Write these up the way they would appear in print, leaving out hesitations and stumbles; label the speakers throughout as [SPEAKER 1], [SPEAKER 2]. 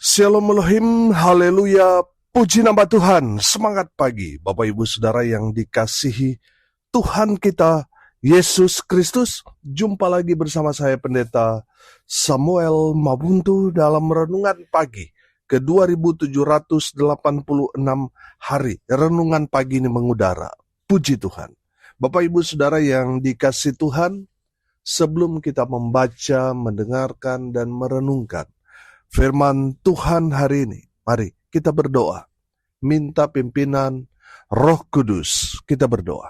[SPEAKER 1] Shalom Elohim, haleluya, puji nama Tuhan, semangat pagi Bapak Ibu Saudara yang dikasihi Tuhan kita, Yesus Kristus. Jumpa lagi bersama saya Pendeta Samuel Mabuntu dalam Renungan Pagi ke 2786 hari. Renungan pagi ini mengudara, puji Tuhan. Bapak Ibu Saudara yang dikasihi Tuhan, sebelum kita membaca, mendengarkan, dan merenungkan firman Tuhan hari ini, mari kita berdoa. Minta pimpinan Roh Kudus, kita berdoa.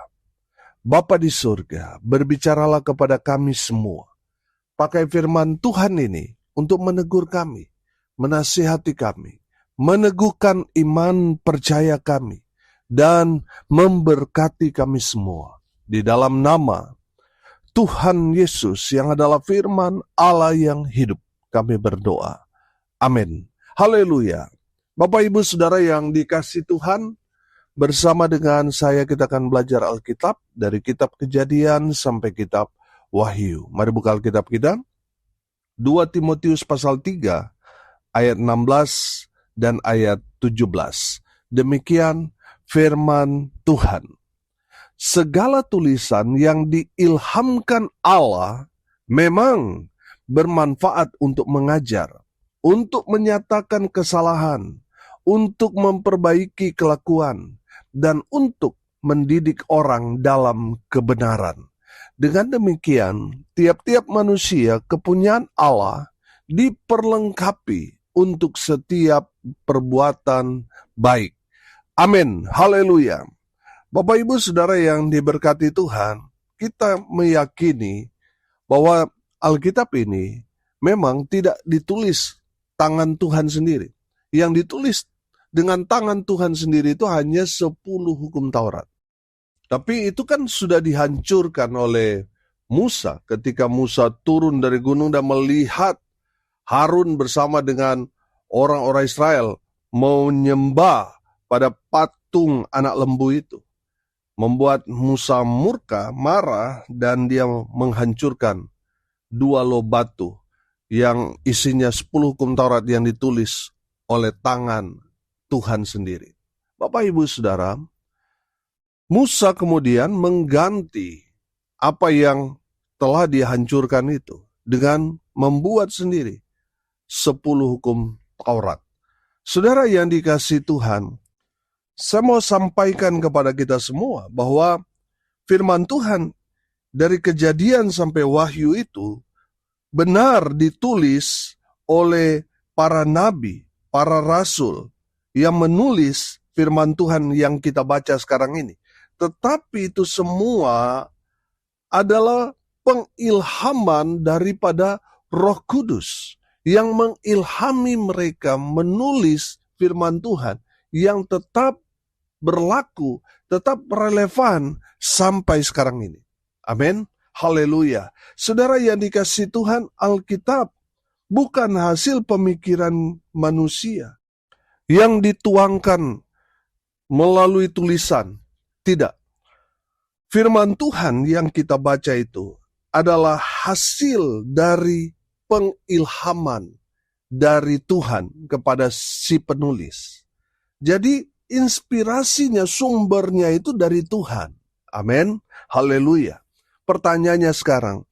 [SPEAKER 1] Bapa di surga, berbicaralah kepada kami semua. Pakai firman Tuhan ini untuk menegur kami, menasihati kami, meneguhkan iman percaya kami, dan memberkati kami semua. Di dalam nama Tuhan Yesus yang adalah firman Allah yang hidup, kami berdoa. Amin. Haleluya. Bapak Ibu Saudara yang dikasihi Tuhan, bersama dengan saya kita akan belajar Alkitab dari kitab Kejadian sampai kitab Wahyu. Mari buka Alkitab kita. 2 Timotius pasal 3 ayat 16 dan ayat 17. Demikian firman Tuhan. Segala tulisan yang diilhamkan Allah memang bermanfaat untuk mengajar, untuk menyatakan kesalahan, untuk memperbaiki kelakuan, dan untuk mendidik orang dalam kebenaran. Dengan demikian, tiap-tiap manusia kepunyaan Allah diperlengkapi untuk setiap perbuatan baik. Amin. Haleluya. Bapak Ibu Saudara yang diberkati Tuhan, kita meyakini bahwa Alkitab ini memang tidak ditulis tangan Tuhan sendiri. Yang ditulis dengan tangan Tuhan sendiri itu hanya 10 hukum Taurat. Tapi itu kan sudah dihancurkan oleh Musa ketika Musa turun dari gunung dan melihat Harun bersama dengan orang-orang Israel menyembah pada patung anak lembu itu. Membuat Musa murka, marah, dan dia menghancurkan 2 loh batu yang isinya 10 hukum Taurat yang ditulis oleh tangan Tuhan sendiri. Bapak Ibu Saudara, Musa kemudian mengganti apa yang telah dihancurkan itu dengan membuat sendiri 10 hukum Taurat. Saudara yang dikasihi Tuhan, saya mau sampaikan kepada kita semua bahwa firman Tuhan dari Kejadian sampai Wahyu itu benar ditulis oleh para nabi, para rasul yang menulis firman Tuhan yang kita baca sekarang ini. Tetapi itu semua adalah pengilhaman daripada Roh Kudus yang mengilhami mereka menulis firman Tuhan yang tetap berlaku, tetap relevan sampai sekarang ini. Amin. Haleluya. Saudara yang dikasihi Tuhan, Alkitab bukan hasil pemikiran manusia yang dituangkan melalui tulisan. Tidak. Firman Tuhan yang kita baca itu adalah hasil dari pengilhaman dari Tuhan kepada si penulis. Jadi inspirasinya, sumbernya itu dari Tuhan. Amin. Haleluya. Pertanyaannya sekarang,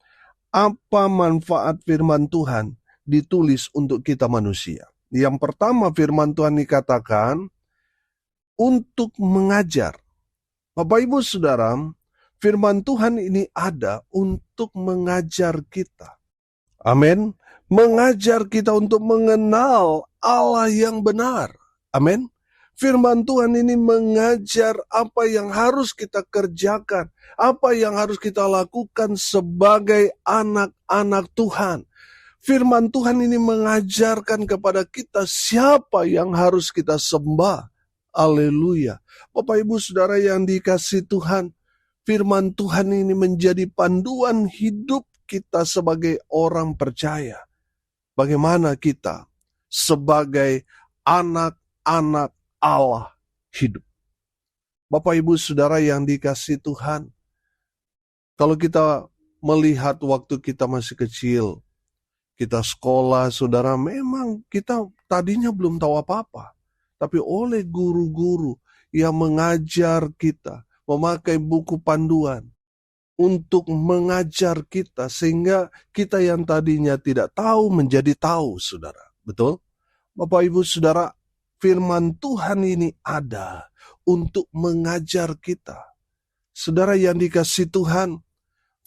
[SPEAKER 1] apa manfaat firman Tuhan ditulis untuk kita manusia? Yang pertama, firman Tuhan dikatakan untuk mengajar. Bapak Ibu Saudara, firman Tuhan ini ada untuk mengajar kita. Amin. Mengajar kita untuk mengenal Allah yang benar. Amin. Firman Tuhan ini mengajar apa yang harus kita kerjakan, apa yang harus kita lakukan sebagai anak-anak Tuhan. Firman Tuhan ini mengajarkan kepada kita siapa yang harus kita sembah. Haleluya. Bapak Ibu Saudara yang dikasihi Tuhan, firman Tuhan ini menjadi panduan hidup kita sebagai orang percaya. Bagaimana kita sebagai anak-anak Allah hidup. Bapak Ibu Saudara yang dikasihi Tuhan, kalau kita melihat waktu kita masih kecil, kita sekolah, saudara, memang kita tadinya belum tahu apa-apa. Tapi oleh guru-guru yang mengajar kita, memakai buku panduan untuk mengajar kita, sehingga kita yang tadinya tidak tahu menjadi tahu, saudara. Betul? Bapak, Ibu, Saudara, firman Tuhan ini ada untuk mengajar kita. Saudara yang dikasihi Tuhan,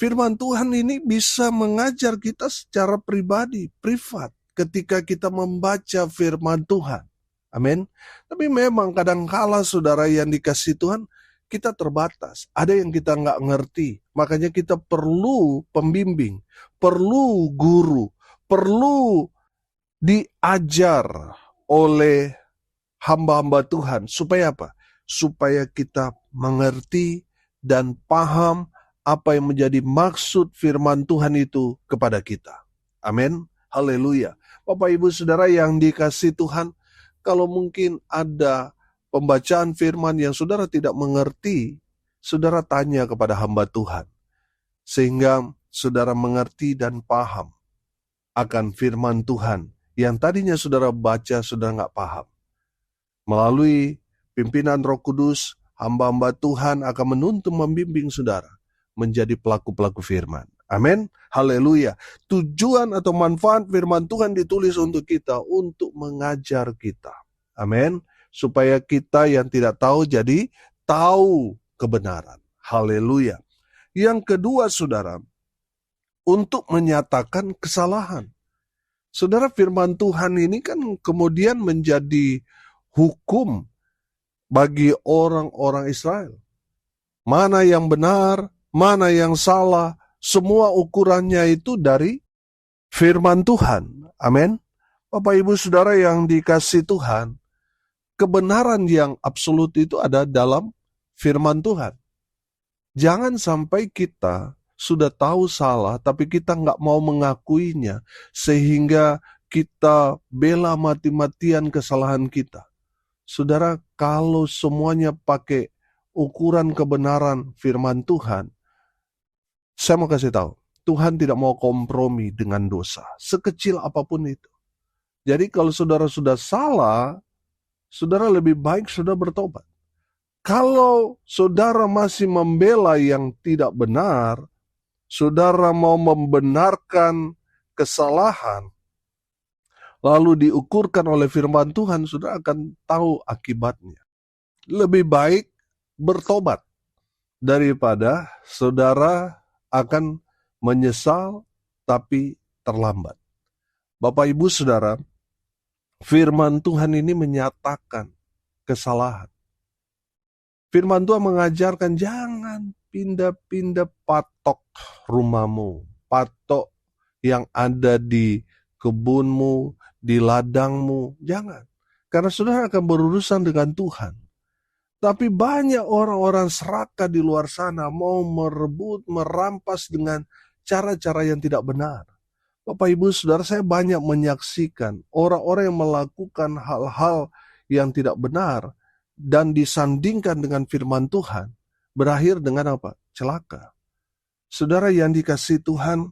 [SPEAKER 1] firman Tuhan ini bisa mengajar kita secara pribadi, privat, ketika kita membaca firman Tuhan. Amin. Tapi memang kadangkala saudara yang dikasihi Tuhan, kita terbatas. Ada yang kita nggak ngerti. Makanya kita perlu pembimbing, perlu guru, perlu diajar oleh hamba-hamba Tuhan. Supaya apa? Supaya kita mengerti dan paham apa yang menjadi maksud firman Tuhan itu kepada kita. Amin. Haleluya. Bapak, Ibu, Saudara yang dikasihi Tuhan, kalau mungkin ada pembacaan firman yang saudara tidak mengerti, saudara tanya kepada hamba Tuhan. Sehingga saudara mengerti dan paham akan firman Tuhan yang tadinya saudara baca, saudara nggak paham. Melalui pimpinan Roh Kudus, hamba-hamba Tuhan akan menuntun membimbing saudara menjadi pelaku-pelaku firman. Amin. Haleluya. Tujuan atau manfaat firman Tuhan ditulis untuk kita, untuk mengajar kita. Amin. Supaya kita yang tidak tahu jadi tahu kebenaran. Haleluya. Yang kedua, saudara, untuk menyatakan kesalahan. Saudara, firman Tuhan ini kan kemudian menjadi hukum bagi orang-orang Israel. Mana yang benar, mana yang salah, semua ukurannya itu dari firman Tuhan. Amin. Bapak, Ibu, Saudara yang dikasihi Tuhan, kebenaran yang absolut itu ada dalam firman Tuhan. Jangan sampai kita sudah tahu salah, tapi kita nggak mau mengakuinya, sehingga kita bela mati-matian kesalahan kita. Saudara, kalau semuanya pakai ukuran kebenaran firman Tuhan, saya mau kasih tahu, Tuhan tidak mau kompromi dengan dosa, sekecil apapun itu. Jadi kalau saudara sudah salah, saudara lebih baik saudara bertobat. Kalau saudara masih membela yang tidak benar, saudara mau membenarkan kesalahan, lalu diukurkan oleh firman Tuhan, saudara akan tahu akibatnya. Lebih baik bertobat daripada saudara akan menyesal tapi terlambat. Bapak, Ibu, Saudara, firman Tuhan ini menyatakan kesalahan. Firman Tuhan mengajarkan jangan pindah-pindah patok rumahmu, patok yang ada di kebunmu, di ladangmu, jangan. Karena saudara akan berurusan dengan Tuhan. Tapi banyak orang-orang serakah di luar sana mau merebut, merampas dengan cara-cara yang tidak benar. Bapak, Ibu, Saudara, saya banyak menyaksikan orang-orang yang melakukan hal-hal yang tidak benar dan disandingkan dengan firman Tuhan, berakhir dengan apa? Celaka. Saudara yang dikasihi Tuhan,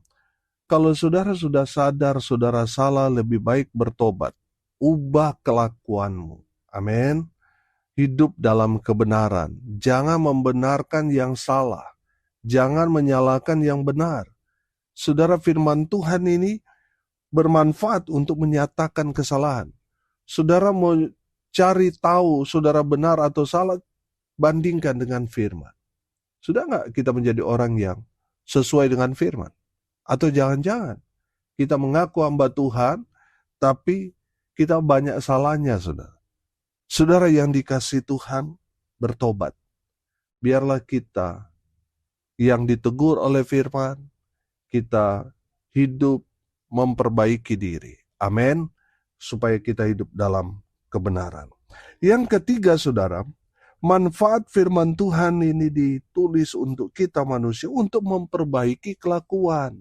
[SPEAKER 1] kalau saudara sudah sadar saudara salah, lebih baik bertobat. Ubah kelakuanmu. Amin. Hidup dalam kebenaran. Jangan membenarkan yang salah. Jangan menyalahkan yang benar. Saudara, firman Tuhan ini bermanfaat untuk menyatakan kesalahan. Saudara mau cari tahu saudara benar atau salah, bandingkan dengan firman. Sudah nggak kita menjadi orang yang sesuai dengan firman? Atau jangan-jangan kita mengaku hamba Tuhan, tapi kita banyak salahnya, saudara. Saudara yang dikasihi Tuhan, bertobat. Biarlah kita yang ditegur oleh firman, kita hidup memperbaiki diri. Amin. Supaya kita hidup dalam kebenaran. Yang ketiga, saudara, manfaat firman Tuhan ini ditulis untuk kita manusia, untuk memperbaiki kelakuan,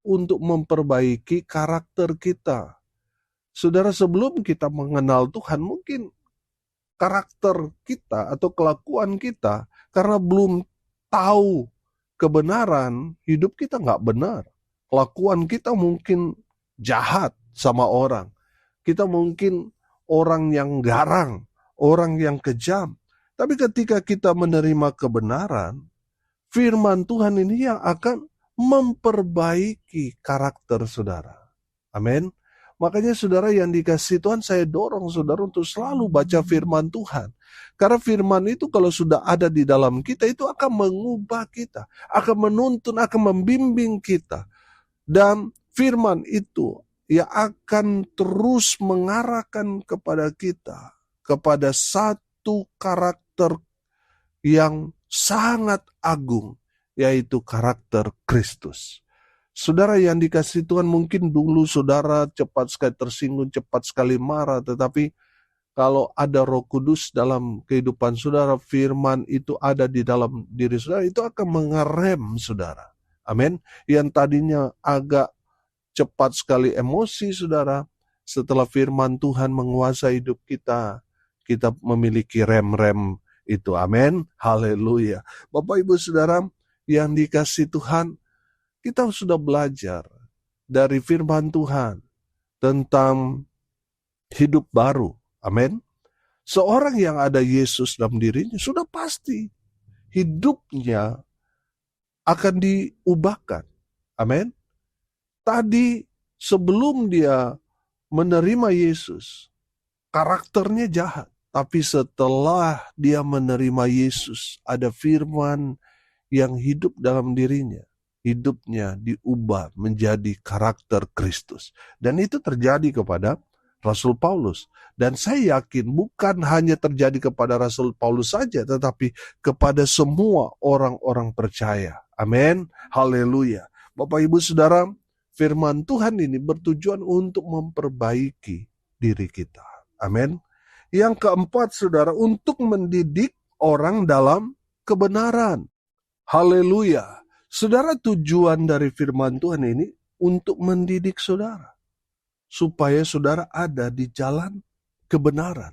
[SPEAKER 1] untuk memperbaiki karakter kita. Saudara, sebelum kita mengenal Tuhan, mungkin karakter kita atau kelakuan kita, karena belum tahu kebenaran, hidup kita nggak benar. Kelakuan kita mungkin jahat sama orang. kita mungkin orang yang garang, orang yang kejam. Tapi ketika kita menerima kebenaran, firman Tuhan ini yang akan memperbaiki karakter saudara. Amin. Makanya saudara yang dikasihi Tuhan, saya dorong saudara untuk selalu baca firman Tuhan. Karena firman itu kalau sudah ada di dalam kita, itu akan mengubah kita, akan menuntun, akan membimbing kita. Dan firman itu ya akan terus mengarahkan kepada kita, kepada satu karakter yang sangat agung, yaitu karakter Kristus. Saudara yang dikasihi Tuhan, mungkin dulu saudara cepat sekali tersinggung, cepat sekali marah, tetapi kalau ada Roh Kudus dalam kehidupan saudara, firman itu ada di dalam diri saudara, itu akan mengerem saudara. Amin. Yang tadinya agak cepat sekali emosi saudara, setelah firman Tuhan menguasai hidup kita, kita memiliki rem-rem itu. Amin. Haleluya. Bapak Ibu Saudara yang dikasihi Tuhan, kita sudah belajar dari firman Tuhan tentang hidup baru. Amin. Seorang yang ada Yesus dalam dirinya sudah pasti hidupnya akan diubahkan. Amin. Tadi sebelum dia menerima Yesus, karakternya jahat. Tapi setelah dia menerima Yesus, ada firman yang hidup dalam dirinya. Hidupnya diubah menjadi karakter Kristus. Dan itu terjadi kepada Rasul Paulus. Dan saya yakin bukan hanya terjadi kepada Rasul Paulus saja, tetapi kepada semua orang-orang percaya. Amin. Haleluya. Bapak Ibu Saudara, firman Tuhan ini bertujuan untuk memperbaiki diri kita. Amin. Yang keempat, saudara, untuk mendidik orang dalam kebenaran. Haleluya. Saudara, tujuan dari firman Tuhan ini untuk mendidik saudara, supaya saudara ada di jalan kebenaran.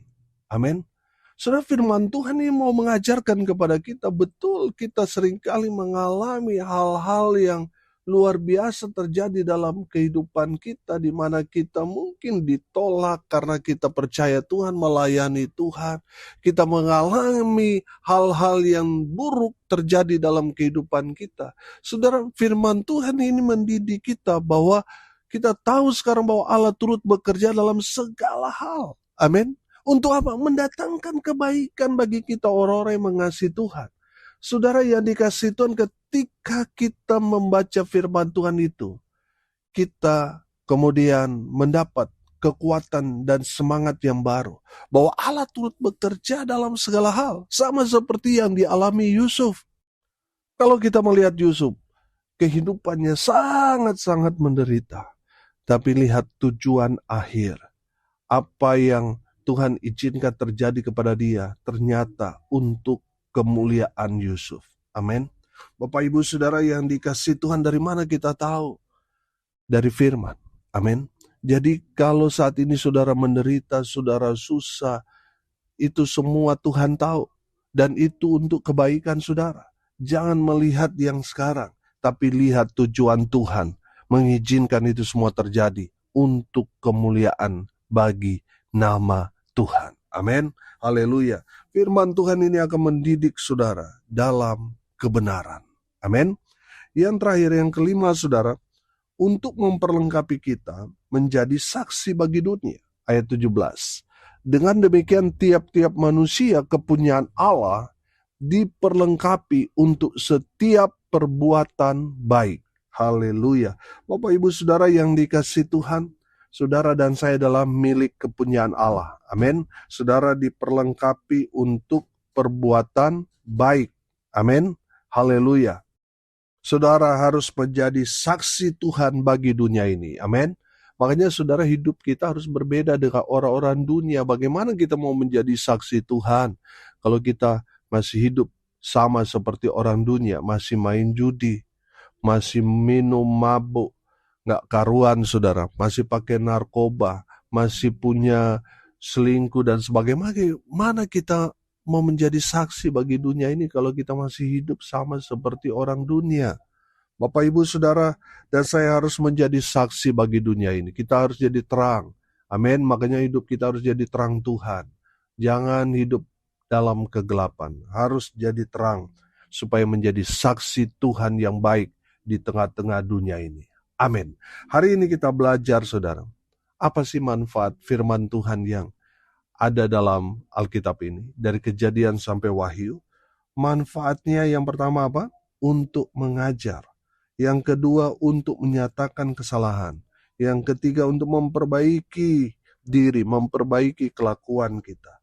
[SPEAKER 1] Amin. Saudara, firman Tuhan ini mau mengajarkan kepada kita, betul kita seringkali mengalami hal-hal yang luar biasa terjadi dalam kehidupan kita, di mana kita mungkin ditolak karena kita percaya Tuhan, melayani Tuhan. Kita mengalami hal-hal yang buruk terjadi dalam kehidupan kita. Saudara, firman Tuhan ini mendidik kita bahwa kita tahu sekarang bahwa Allah turut bekerja dalam segala hal. Amin. Untuk apa? Mendatangkan kebaikan bagi kita orang-orang yang mengasihi Tuhan. Saudara yang dikasihi Tuhan, ketika kita membaca firman Tuhan itu, kita kemudian mendapat kekuatan dan semangat yang baru. Bahwa Allah turut bekerja dalam segala hal. Sama seperti yang dialami Yusuf. Kalau kita melihat Yusuf, kehidupannya sangat-sangat menderita. Tapi lihat tujuan akhir. Apa yang Tuhan izinkan terjadi kepada dia, ternyata untuk kemuliaan Yusuf. Amin. Bapak Ibu Saudara yang dikasihi Tuhan, dari mana kita tahu? Dari firman. Amin. Jadi kalau saat ini saudara menderita, saudara susah, itu semua Tuhan tahu. Dan itu untuk kebaikan saudara. Jangan melihat yang sekarang, tapi lihat tujuan Tuhan mengizinkan itu semua terjadi untuk kemuliaan bagi nama Tuhan. Amin. Haleluya. Firman Tuhan ini akan mendidik saudara dalam kebenaran. Amin. Yang terakhir, yang kelima saudara, untuk memperlengkapi kita menjadi saksi bagi dunia. Ayat 17. Dengan demikian tiap-tiap manusia kepunyaan Allah diperlengkapi untuk setiap perbuatan baik. Haleluya. Bapak Ibu Saudara yang dikasihi Tuhan, saudara dan saya adalah milik kepunyaan Allah. Amin. Saudara diperlengkapi untuk perbuatan baik. Amin. Haleluya. Saudara harus menjadi saksi Tuhan bagi dunia ini. Amin. Makanya saudara, hidup kita harus berbeda dengan orang-orang dunia. Bagaimana kita mau menjadi saksi Tuhan kalau kita masih hidup sama seperti orang dunia, masih main judi, masih minum mabuk, nggak karuan saudara, masih pakai narkoba, masih punya selingkuh dan sebagainya. Mana kita mau menjadi saksi bagi dunia ini kalau kita masih hidup sama seperti orang dunia? Bapak Ibu Saudara dan saya harus menjadi saksi bagi dunia ini. Kita harus jadi terang. Amin. Makanya hidup kita harus jadi terang Tuhan. Jangan hidup dalam kegelapan. Harus jadi terang supaya menjadi saksi Tuhan yang baik di tengah-tengah dunia ini. Amin. Hari ini kita belajar, saudara. Apa sih manfaat firman Tuhan yang ada dalam Alkitab ini? Dari Kejadian sampai Wahyu. Manfaatnya yang pertama apa? Untuk mengajar. Yang kedua, untuk menyatakan kesalahan. Yang ketiga, untuk memperbaiki diri, memperbaiki kelakuan kita.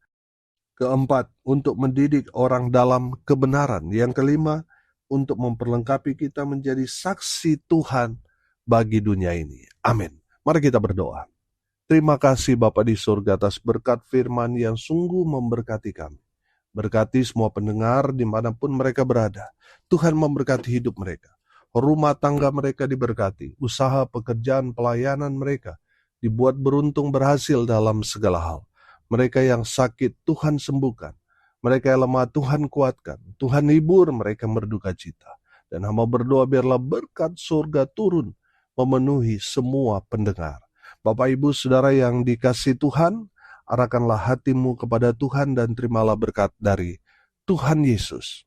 [SPEAKER 1] Keempat, untuk mendidik orang dalam kebenaran. Yang kelima, untuk memperlengkapi kita menjadi saksi Tuhan bagi dunia ini. Amin. Mari kita berdoa. Terima kasih Bapa di surga atas berkat firman yang sungguh memberkati kami. Berkati semua pendengar dimanapun mereka berada. Tuhan memberkati hidup mereka. Rumah tangga mereka diberkati, usaha, pekerjaan, pelayanan mereka dibuat beruntung berhasil dalam segala hal. Mereka yang sakit Tuhan sembuhkan, mereka yang lemah Tuhan kuatkan, Tuhan hibur mereka berduka cita. Dan hamba berdoa biarlah berkat surga turun memenuhi semua pendengar. Bapak Ibu Saudara yang dikasihi Tuhan, arahkanlah hatimu kepada Tuhan dan terimalah berkat dari Tuhan Yesus.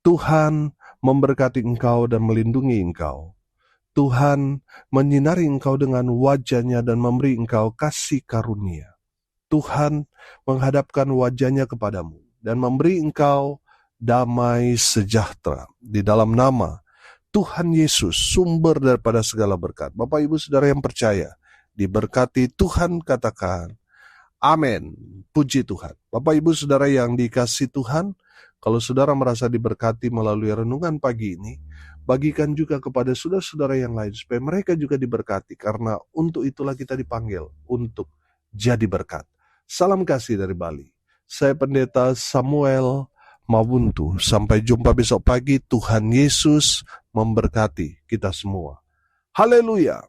[SPEAKER 1] Tuhan memberkati engkau dan melindungi engkau. Tuhan menyinari engkau dengan wajah-Nya dan memberi engkau kasih karunia. Tuhan menghadapkan wajah-Nya kepadamu dan memberi engkau damai sejahtera. Di dalam nama Tuhan Yesus, sumber daripada segala berkat. Bapak Ibu Saudara yang percaya, diberkati Tuhan, katakan amin. Puji Tuhan. Bapak Ibu Saudara yang dikasihi Tuhan, kalau saudara merasa diberkati melalui renungan pagi ini, bagikan juga kepada saudara-saudara yang lain, supaya mereka juga diberkati, karena untuk itulah kita dipanggil, untuk jadi berkat. Salam kasih dari Bali. Saya Pendeta Samuel Mawuntu. Sampai jumpa besok pagi. Tuhan Yesus memberkati kita semua. Haleluya.